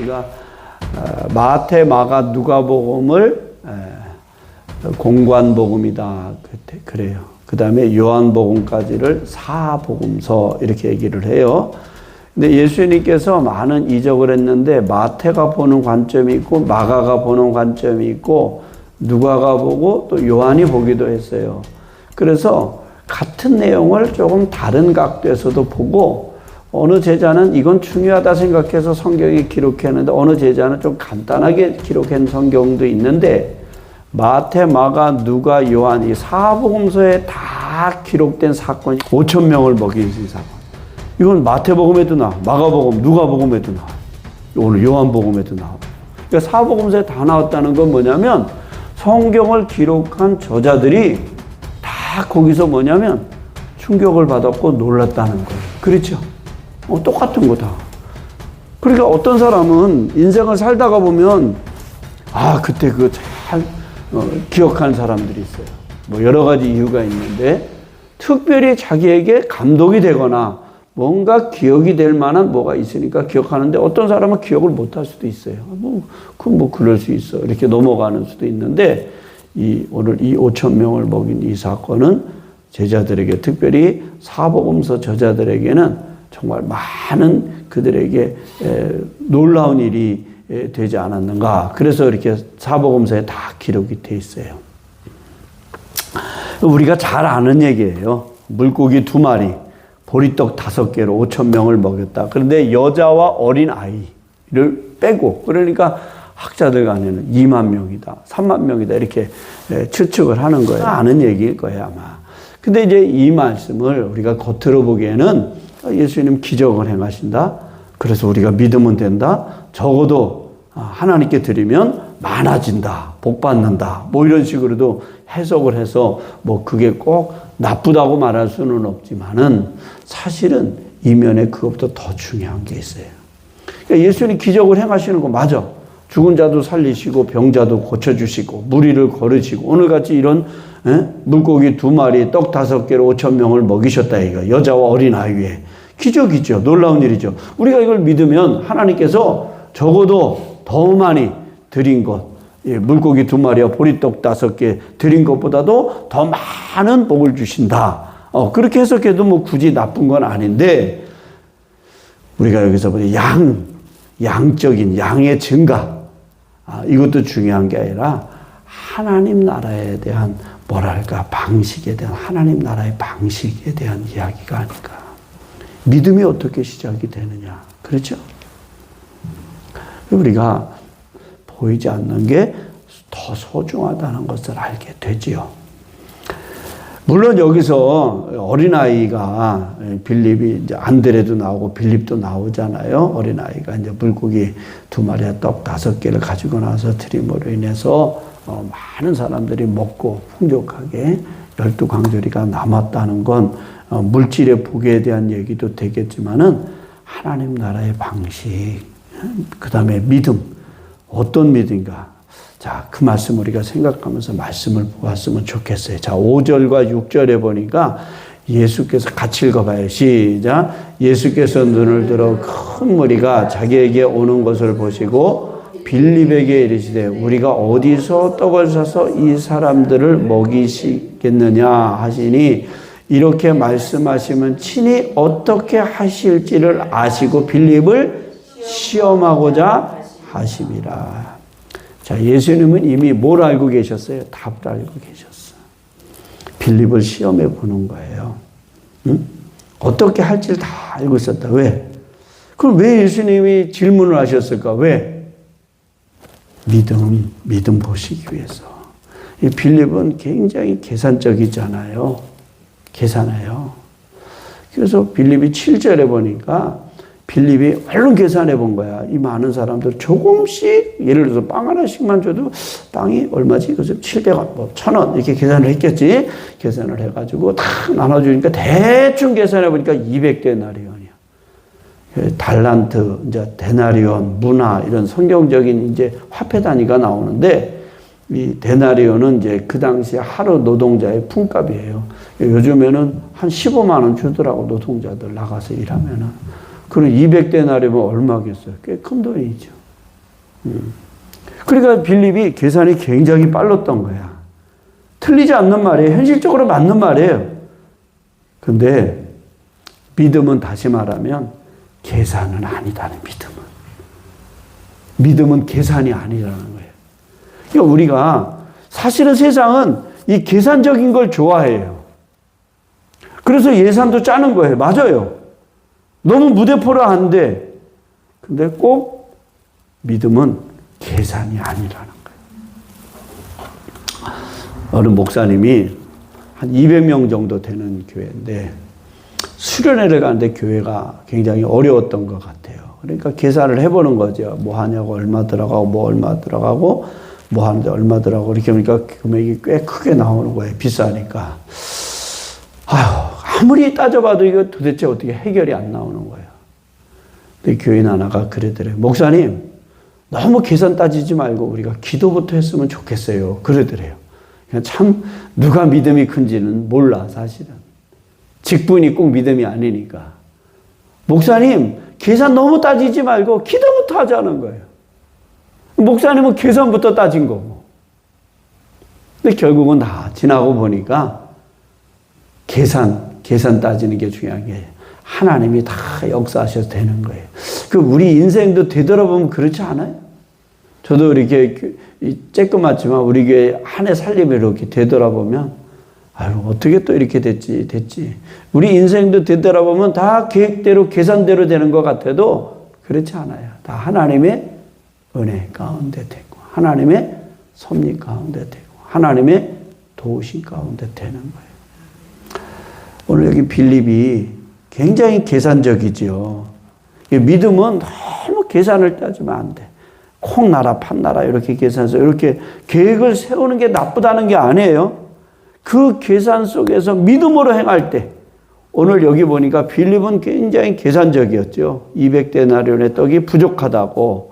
우리가 마태, 마가, 누가복음을 공관복음이다 그래요. 그 다음에 요한복음까지를 사복음서 이렇게 얘기를 해요. 근데 예수님께서 많은 이적을 했는데 마태가 보는 관점이 있고 마가가 보는 관점이 있고 누가가 보고 또 요한이 보기도 했어요. 그래서 같은 내용을 조금 다른 각도에서도 보고 어느 제자는 이건 중요하다 생각해서 성경에 기록했는데 어느 제자는 좀 간단하게 기록한 성경도 있는데 마태, 마가, 누가, 요한 이 사복음서에 다 기록된 사건이 5천 명을 먹인 사건. 이건 마태복음에도 나와, 마가복음, 누가복음에도 나와, 오늘 요한복음에도 나와. 그러니까 사복음서에 다 나왔다는 건 뭐냐면 성경을 기록한 저자들이 다 거기서 뭐냐면 충격을 받았고 놀랐다는 거예요. 그렇죠? 똑같은 거다. 그러니까 어떤 사람은 인생을 살다가 보면 그때 그거 잘 기억하는 사람들이 있어요. 뭐 여러 가지 이유가 있는데 특별히 자기에게 감동이 되거나 뭔가 기억이 될 만한 뭐가 있으니까 기억하는데 어떤 사람은 기억을 못 할 수도 있어요. 그럴 수 있어. 이렇게 넘어가는 수도 있는데 오늘 이 5천 명을 먹인 이 사건은 제자들에게 특별히 사복음서 저자들에게는 정말 많은 그들에게 놀라운 일이 되지 않았는가. 그래서 이렇게 사복음서에 다 기록이 돼 있어요. 우리가 잘 아는 얘기예요. 물고기 2마리, 보리떡 5개로 5천 명을 먹였다. 그런데 여자와 어린 아이를 빼고 그러니까 학자들 간에는 2만 명이다, 3만 명이다 이렇게 추측을 하는 거예요. 아는 얘기일 거예요 아마. 근데 이제 이 말씀을 우리가 겉으로 보기에는 예수님 기적을 행하신다. 그래서 우리가 믿으면 된다. 적어도 하나님께 드리면 많아진다. 복 받는다. 뭐 이런 식으로도 해석을 해서 뭐 그게 꼭 나쁘다고 말할 수는 없지만은 사실은 이면에 그것보다 더 중요한 게 있어요. 그러니까 예수님이 기적을 행하시는 거 맞아. 죽은 자도 살리시고 병자도 고쳐주시고 무리를 거르시고 오늘같이 이런 물고기 2마리 떡 5개로 5천 명을 먹이셨다 이거 여자와 어린 아이 위에 기적이죠. 놀라운 일이죠. 우리가 이걸 믿으면 하나님께서 적어도 더 많이 드린 것 물고기 2마리와 보리떡 5개 드린 것보다도 더 많은 복을 주신다. 그렇게 해석해도 뭐 굳이 나쁜 건 아닌데 우리가 여기서 보니 양적인 양의 증가 이것도 중요한 게 아니라 하나님 나라에 대한 뭐랄까 방식에 대한 하나님 나라의 방식에 대한 이야기가 아닐까. 믿음이 어떻게 시작이 되느냐. 그렇죠? 우리가 보이지 않는 게 더 소중하다는 것을 알게 되지요. 물론 여기서 어린아이가 빌립이 이제 안드레도 나오고 빌립도 나오잖아요. 어린아이가 이제 물고기 2마리와 떡 5개를 가지고 나와서 드림으로 인해서 많은 사람들이 먹고 풍족하게 12광저리가 남았다는 건 물질의 복에 대한 얘기도 되겠지만은 하나님 나라의 방식, 그 다음에 믿음, 어떤 믿음인가. 자, 그 말씀 우리가 생각하면서 말씀을 보았으면 좋겠어요. 자, 5절과 6절에 보니까 예수께서 같이 읽어봐요. 시작. 예수께서 눈을 들어 큰 무리가 자기에게 오는 것을 보시고 빌립에게 이르시되 우리가 어디서 떡을 사서 이 사람들을 먹이시겠느냐 하시니 이렇게 말씀하시면 친히 어떻게 하실지를 아시고 빌립을 시험하고자 하심이라. 자, 예수님은 이미 뭘 알고 계셨어요? 답을 알고 계셨어. 빌립을 시험해 보는 거예요. 응? 어떻게 할지를 다 알고 있었다. 왜? 그럼 왜 예수님이 질문을 하셨을까? 왜? 믿음 보시기 위해서. 이 빌립은 굉장히 계산적이잖아요. 계산해요. 그래서 빌립이 7절에 보니까 빌립이 얼른 계산해 본 거야. 이 많은 사람들 조금씩 예를 들어서 빵 하나씩만 줘도 빵이 얼마지? 그래서 700원, 뭐 1000원 이렇게 계산을 했겠지. 계산을 해가지고 다 나눠주니까 대충 계산해 보니까 200데나리온이야. 달란트, 이제 데나리온, 문화 이런 성경적인 이제 화폐 단위가 나오는데 이 데나리온은 이제 그 당시에 하루 노동자의 품값이에요. 요즘에는 한 15만 원 주더라고 노동자들 나가서 일하면은. 그럼 200데나리면 얼마겠어요? 꽤 큰 돈이죠. 그러니까 빌립이 계산이 굉장히 빨랐던 거야. 틀리지 않는 말이에요. 현실적으로 맞는 말이에요. 근데 믿음은 다시 말하면 계산은 아니다는 믿음은. 믿음은 계산이 아니라는 거예요. 그러니까 우리가 사실은 세상은 이 계산적인 걸 좋아해요. 그래서 예산도 짜는 거예요. 맞아요. 너무 무대포라 한데 근데 꼭 믿음은 계산이 아니라는 거예요. 어느 목사님이 한 200명 정도 되는 교회인데 수련회를 가는데 교회가 굉장히 어려웠던 것 같아요. 그러니까 계산을 해보는 거죠. 뭐 하냐고 얼마 들어가고 뭐 얼마 들어가고 뭐 하는데 얼마 들어가고 이렇게 하니까 금액이 꽤 크게 나오는 거예요. 비싸니까. 아무리 따져봐도 이거 도대체 어떻게 해결이 안 나오는 거예요. 근데 교인 하나가 그러더래요. 목사님, 너무 계산 따지지 말고 우리가 기도부터 했으면 좋겠어요. 그러더래요. 참 누가 믿음이 큰지는 몰라 사실은. 직분이 꼭 믿음이 아니니까. 목사님, 계산 너무 따지지 말고 기도부터 하자는 거예요. 목사님은 계산부터 따진 거고. 근데 결국은 다 지나고 보니까 계산 따지는 게 중요한 게 하나님이 다 역사하셔서 되는 거예요. 그 우리 인생도 되돌아보면 그렇지 않아요? 저도 이렇게 쬐끄맣지만 우리 교회 한 해 살림을 이렇게 되돌아보면 아유 어떻게 또 이렇게 됐지. 우리 인생도 되돌아보면 다 계획대로 계산대로 되는 것 같아도 그렇지 않아요. 다 하나님의 은혜 가운데 되고 하나님의 섭리 가운데 되고 하나님의 도우심 가운데 되는 거예요. 오늘 여기 빌립이 굉장히 계산적이죠. 믿음은 너무 계산을 따지면 안 돼. 콩 나라 판 나라 이렇게 계산해서 이렇게 계획을 세우는 게 나쁘다는 게 아니에요. 그 계산 속에서 믿음으로 행할 때 오늘 여기 보니까 빌립은 굉장히 계산적이었죠. 200데나리온의 떡이 부족하다고.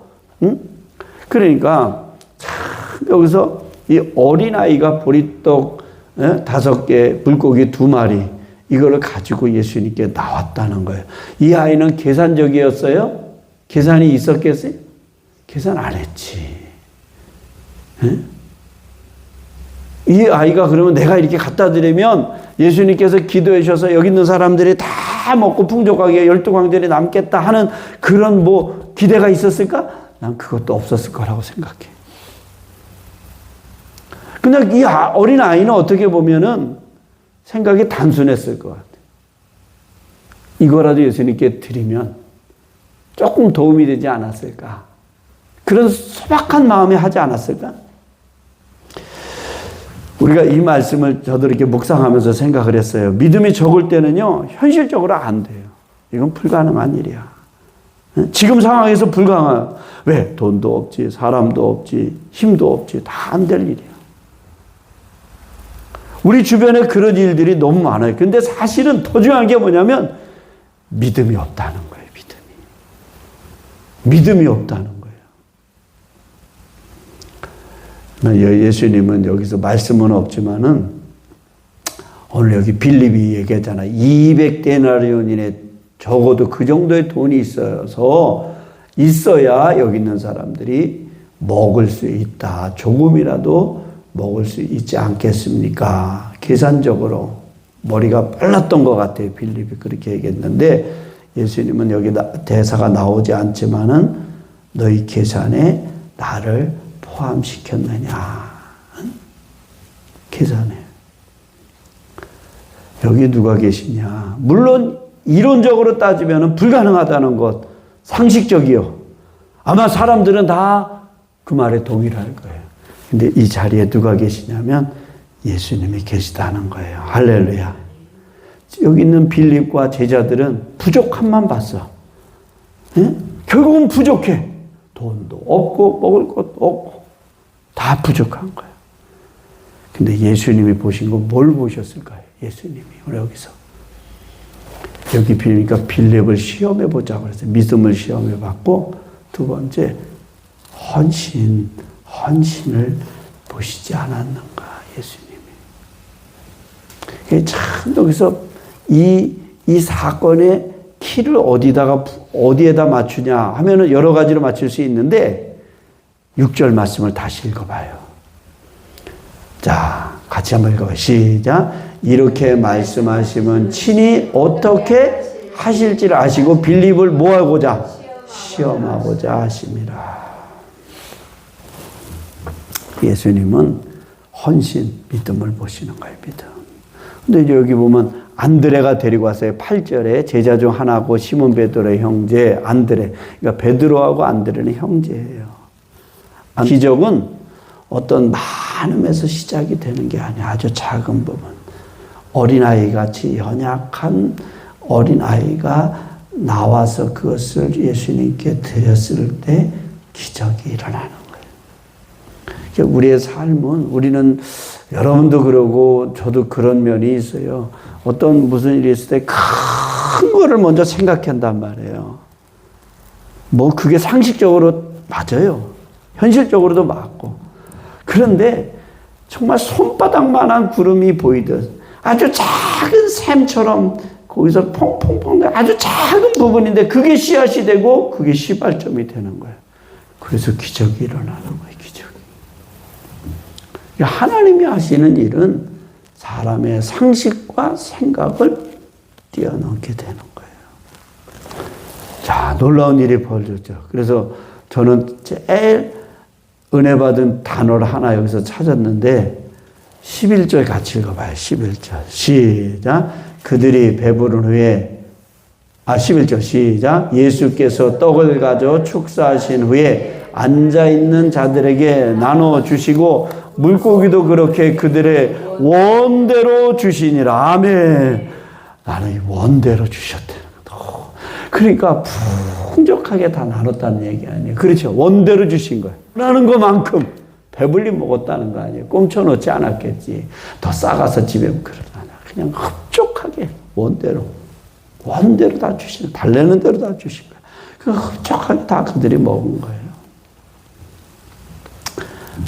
그러니까 참 여기서 이 어린아이가 보리떡 5개, 물고기 2마리 이거를 가지고 예수님께 나왔다는 거예요. 이 아이는 계산적이었어요? 계산이 있었겠어요? 계산 안 했지. 이 아이가 그러면 내가 이렇게 갖다 드리면 예수님께서 기도해 주셔서 여기 있는 사람들이 다 먹고 풍족하게 12광절이 남겠다 하는 그런 뭐 기대가 있었을까? 난 그것도 없었을 거라고 생각해. 그냥 이 어린 아이는 어떻게 보면은 생각이 단순했을 것 같아요. 이거라도 예수님께 드리면 조금 도움이 되지 않았을까? 그런 소박한 마음에 하지 않았을까? 우리가 이 말씀을 저도 이렇게 묵상하면서 생각을 했어요. 믿음이 적을 때는요, 현실적으로 안 돼요. 이건 불가능한 일이야. 지금 상황에서 불가능해요. 왜? 돈도 없지, 사람도 없지, 힘도 없지, 다 안 될 일이야. 우리 주변에 그런 일들이 너무 많아요. 근데 사실은 더 중요한 게 뭐냐면 믿음이 없다는 거예요. 믿음이 없다는 거예요. 예수님은 여기서 말씀은 없지만은 오늘 여기 빌립이 얘기하잖아. 200데나리온인의 적어도 그 정도의 돈이 있어야 여기 있는 사람들이 먹을 수 있다. 조금이라도 먹을 수 있지 않겠습니까? 계산적으로 머리가 빨랐던 것 같아요. 빌립이 그렇게 얘기했는데 예수님은 여기 대사가 나오지 않지만은 너희 계산에 나를 포함시켰느냐? 계산에. 여기 누가 계시냐? 물론 이론적으로 따지면 불가능하다는 것, 상식적이요. 아마 사람들은 다 그 말에 동의를 할 거예요. 근데 이 자리에 누가 계시냐면 예수님이 계시다는 거예요. 할렐루야. 여기 있는 빌립과 제자들은 부족함만 봤어. 예? 결국은 부족해. 돈도 없고 먹을 것도 없고 다 부족한 거예요. 근데 예수님이 보신 거 뭘 보셨을까요? 예수님이 여기서. 여기 빌립과 빌립을 시험해 보자고 그랬어요. 믿음을 시험해 봤고 두 번째 헌신을 보시지 않았는가, 예수님이. 참, 여기서 이 사건의 키를 어디에다 맞추냐 하면은 여러 가지로 맞출 수 있는데 6절 말씀을 다시 읽어봐요. 자, 같이 한번 읽어봐요. 시작. 이렇게 말씀하시면 친히 어떻게 하실지를 아시고 빌립을 뭐하고자? 시험하고자 하심이라. 예수님은 헌신, 믿음을 보시는 거예요. 믿음. 근데 이제 여기 보면 안드레가 데리고 왔어요. 8절에 제자 중 하나고 시몬 베드로의 형제 안드레. 그러니까 베드로하고 안드레는 형제예요. 기적은 어떤 많음에서 시작이 되는 게 아니야. 아주 작은 부분. 어린아이 같이 연약한 어린아이가 나와서 그것을 예수님께 드렸을 때 기적이 일어나는 거예요. 우리의 삶은, 우리는 여러분도 그러고 저도 그런 면이 있어요. 어떤 무슨 일이 있을 때 큰 거를 먼저 생각한단 말이에요. 뭐 그게 상식적으로 맞아요. 현실적으로도 맞고. 그런데 정말 손바닥만한 구름이 보이듯 아주 작은 샘처럼 거기서 퐁퐁퐁 아주 작은 부분인데 그게 씨앗이 되고 그게 시발점이 되는 거예요. 그래서 기적이 일어나는 거예요. 기적이. 하나님이 하시는 일은 사람의 상식과 생각을 뛰어넘게 되는 거예요. 자, 놀라운 일이 벌어졌죠. 그래서 저는 제일 은혜 받은 단어를 하나 여기서 찾았는데 11절 같이 읽어봐요. 11절 시작. 그들이 배부른 후에 11절 시작. 예수께서 떡을 가져 축사하신 후에 앉아있는 자들에게 나눠주시고 물고기도 그렇게 그들의 원대로 주시니라. 아멘. 나는 원대로 주셨다는 거다. 그러니까 풍족하게 다 나눴다는 얘기 아니에요. 그렇죠. 원대로 주신 거예요. 원하는 것만큼 배불리 먹었다는 거 아니에요. 꽁쳐놓지 않았겠지. 더 싸가서 집에 그러잖아. 그냥 흡족하게 원대로 다 주시는, 달래는 대로 다 주신 거예요. 그 흡족하게 다 그들이 먹은 거예요.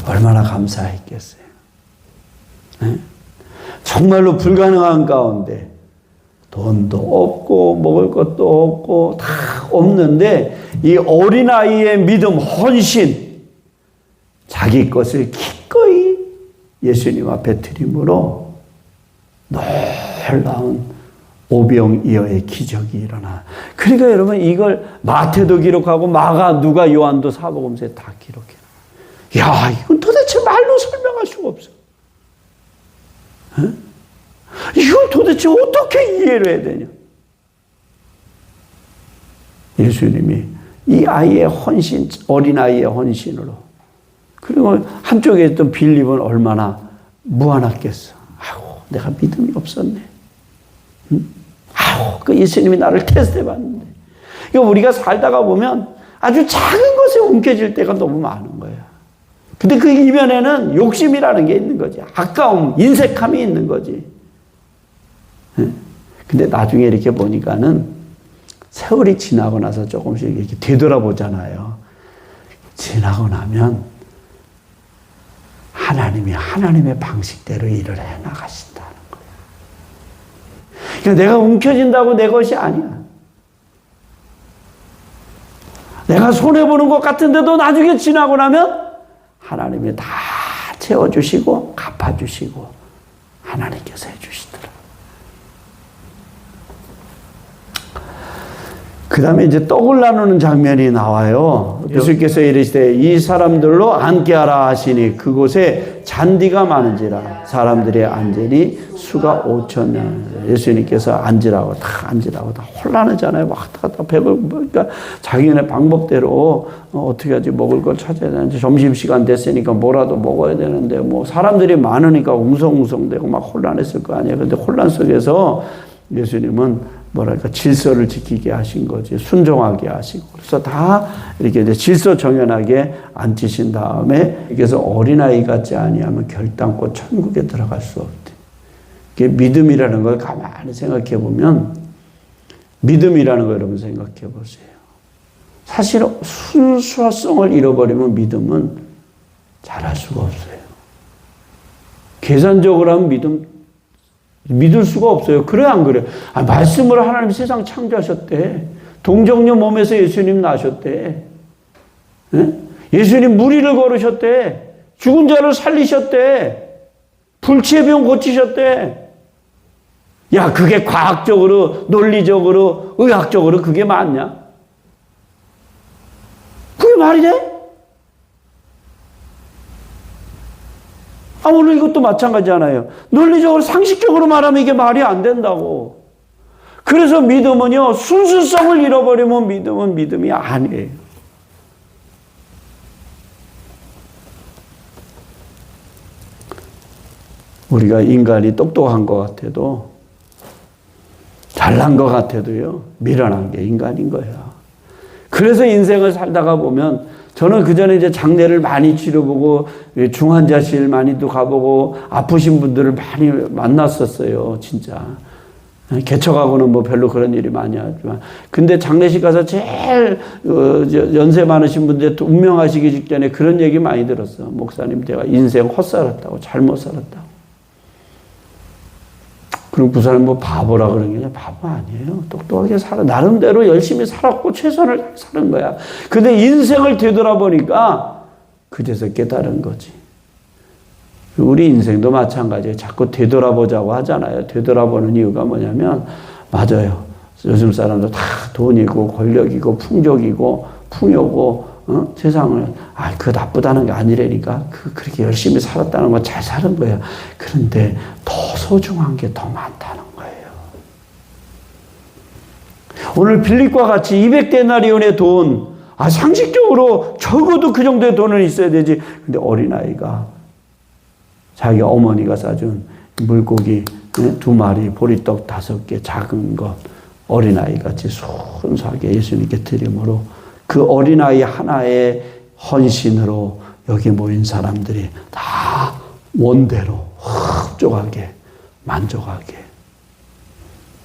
얼마나 감사했겠어요. 네? 정말로 불가능한 가운데 돈도 없고 먹을 것도 없고 다 없는데 이 어린아이의 믿음, 헌신, 자기 것을 기꺼이 예수님 앞에 드림으로 놀라운 오병이어의 기적이 일어나. 그러니까 여러분 이걸 마태도 기록하고 마가, 누가, 요한도 사복음서에 다 기록해요. 야, 이건 도대체 말로 설명할 수가 없어. 에? 이걸 도대체 어떻게 이해를 해야 되냐? 예수님이 이 아이의 헌신, 어린아이의 헌신으로. 그리고 한쪽에 있던 빌립은 얼마나 무안했겠어. 아우, 내가 믿음이 없었네. 응? 아우, 그 예수님이 나를 테스트해 봤는데. 이거 우리가 살다가 보면 아주 작은 것에 움켜질 때가 너무 많은 거예요. 근데 그 이면에는 욕심이라는 게 있는 거지. 아까움, 인색함이 있는 거지. 근데 나중에 이렇게 보니까는 세월이 지나고 나서 조금씩 이렇게 되돌아보잖아요. 지나고 나면 하나님이 하나님의 방식대로 일을 해 나가신다는 거예요. 그러니까 내가 움켜진다고 내 것이 아니야. 내가 손해보는 것 같은데도 나중에 지나고 나면 하나님이 다 채워주시고 갚아주시고 하나님께서 해주시더라. 그 다음에 이제 떡을 나누는 장면이 나와요. 예수께서 이르시되 이 사람들로 앉게 하라 하시니 그곳에 잔디가 많은지라 사람들이 앉으니 수가 5,000명. 예수님께서 앉으라고 다 혼란하잖아요. 왔다 갔다 그러니까 자기네 방법대로 어떻게 하지, 먹을 걸 찾아야 되는지, 점심시간 됐으니까 뭐라도 먹어야 되는데 뭐 사람들이 많으니까 웅성웅성되고 막 혼란했을 거 아니에요. 근데 혼란 속에서 예수님은 뭐랄까 질서를 지키게 하신 거지, 순종하게 하시고. 그래서 다 이렇게 이제 질서 정연하게 앉히신 다음에, 그래서 어린아이 같지 아니하면 결단코 천국에 들어갈 수 없대. 그게 믿음이라는 걸 가만히 생각해 보면, 믿음이라는 걸 여러분 생각해 보세요. 사실 순수성을 잃어버리면 믿음은 잘할 수가 없어요. 계산적으로 하면 믿을 수가 없어요. 그래 안 그래? 말씀으로 하나님 세상 창조하셨대. 동정녀 몸에서 예수님 나셨대. 에? 예수님 무리를 걸으셨대. 죽은 자를 살리셨대. 불치의 병 고치셨대. 야, 그게 과학적으로, 논리적으로, 의학적으로 그게 맞냐? 그게 말이 돼? 오늘 이것도 마찬가지잖아요. 논리적으로, 상식적으로 말하면 이게 말이 안 된다고. 그래서 믿음은요, 순수성을 잃어버리면 믿음은 믿음이 아니에요. 우리가 인간이 똑똑한 것 같아도, 잘난 것 같아도요, 미련한 게 인간인 거야. 그래서 인생을 살다가 보면, 저는 그 전에 이제 장례를 많이 치러보고, 중환자실 많이도 가보고, 아프신 분들을 많이 만났었어요, 진짜. 개척하고는 뭐 별로 그런 일이 많이 하지만. 근데 장례식 가서 제일 연세 많으신 분들 운명하시기 직전에 그런 얘기 많이 들었어. 목사님, 내가 인생 헛살았다고, 잘못 살았다고. 그리고 그 사람 뭐 바보라 그런 게 바보 아니에요. 똑똑하게 살아. 나름대로 열심히 살았고 최선을 사는 거야. 근데 인생을 되돌아보니까 그제서 깨달은 거지. 우리 인생도 마찬가지예요. 자꾸 되돌아보자고 하잖아요. 되돌아보는 이유가 뭐냐면, 맞아요. 요즘 사람들 다 돈이고 권력이고 풍족이고 풍요고 세상을 그거 나쁘다는 게 아니라니까. 그렇게 열심히 살았다는 건 잘 사는 거예요. 그런데 더 소중한 게 더 많다는 거예요. 오늘 빌립과 같이 200데나리온의 돈, 상식적으로 적어도 그 정도의 돈은 있어야 되지. 근데 어린아이가 자기 어머니가 사준 물고기 2마리, 보리떡 5개, 작은 것, 어린아이 같이 순수하게 예수님께 드림으로 그 어린아이 하나의 헌신으로 여기 모인 사람들이 다 원대로 흡족하게 만족하게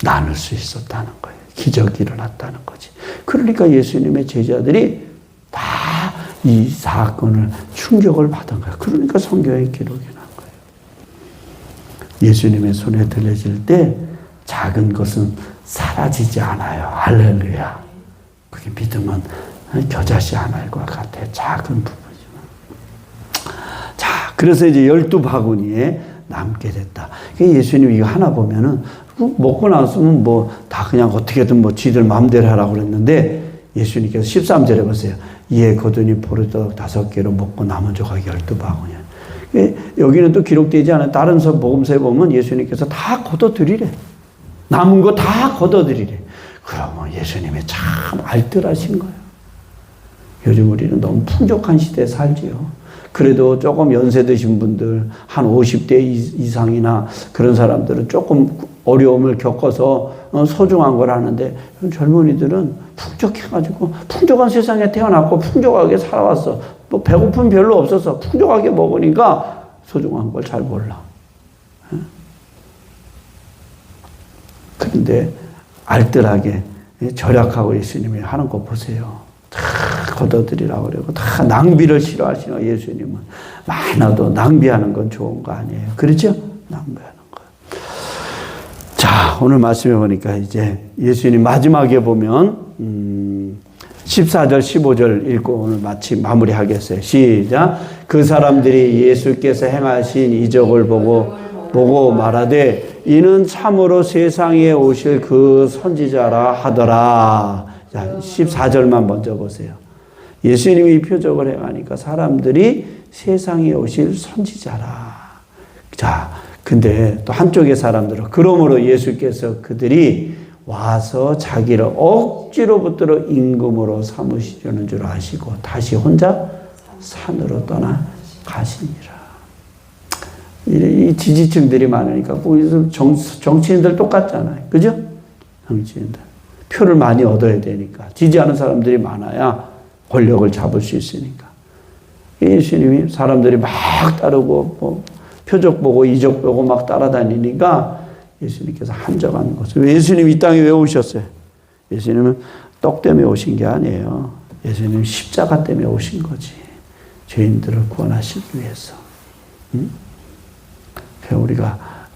나눌 수 있었다는 거예요. 기적이 일어났다는 거지. 그러니까 예수님의 제자들이 다 이 사건을 충격을 받은 거예요. 그러니까 성경에 기록이 난 거예요. 예수님의 손에 들려질 때 작은 것은 사라지지 않아요. 할렐루야. 그게 믿음은 겨자씨 하나일과 같아. 작은 부분이지만. 자, 그래서 이제 12바구니에 남게 됐다. 예수님 이거 하나 보면은 먹고 나서면 뭐 다 그냥 어떻게든 뭐 지들 마음대로 하라고 그랬는데 예수님께서 13절에 보세요. 이에 거두니 보리떡 5개로 먹고 남은 조각이 12바구니야. 여기는 또 기록되지 않아요. 다른 복음서에 보면 예수님께서 다 걷어드리래. 남은 거 다 걷어드리래. 그러면 예수님이 참 알뜰하신 거예요. 요즘 우리는 너무 풍족한 시대에 살지요. 그래도 조금 연세 드신 분들, 한 50대 이상이나 그런 사람들은 조금 어려움을 겪어서 소중한 걸 하는데, 젊은이들은 풍족해가지고, 풍족한 세상에 태어났고, 풍족하게 살아왔어. 뭐 배고픔 별로 없어서 풍족하게 먹으니까 소중한 걸 잘 몰라. 그런데 알뜰하게 절약하고 예수님이 하는 거 보세요. 다 걷어들이라고 그러고 다 낭비를 싫어하시는 예수님은 많아도 낭비하는 건 좋은 거 아니에요. 그렇죠? 낭비하는 거. 자, 오늘 말씀해 보니까 이제 예수님 마지막에 보면 14절 15절 읽고 오늘 마무리하겠어요. 시작. 그 사람들이 예수께서 행하신 이적을 보고 말하되 이는 참으로 세상에 오실 그 선지자라 하더라. 자, 14절만 먼저 보세요. 예수님이 이 표적을 행하니까 사람들이 세상에 오실 선지자라. 자, 근데 또 한쪽의 사람들은 그러므로 예수께서 그들이 와서 자기를 억지로 붙들어 임금으로 삼으시려는 줄 아시고 다시 혼자 산으로 떠나 가시니라. 이 지지층들이 많으니까 거기서 정치인들 똑같잖아요. 그죠? 정치인들. 표를 많이 얻어야 되니까. 지지하는 사람들이 많아야 권력을 잡을 수 있으니까. 예수님이 사람들이 막 따르고 뭐 표적 보고 이적 보고 막 따라다니니까 예수님께서 한적한 곳을. 예수님이 이 땅에 왜 오셨어요? 예수님은 떡 때문에 오신 게 아니에요. 예수님은 십자가 때문에 오신 거지. 죄인들을 구원하시기 위해서. 응?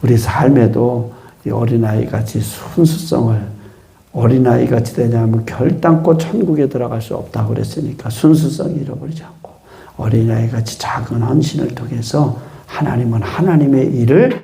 우리 삶에도 이 어린아이 같이 순수성을 어린아이 같이 되냐면 결단코 천국에 들어갈 수 없다고 그랬으니까 순수성 잃어버리지 않고 어린아이 같이 작은 헌신을 통해서 하나님은 하나님의 일을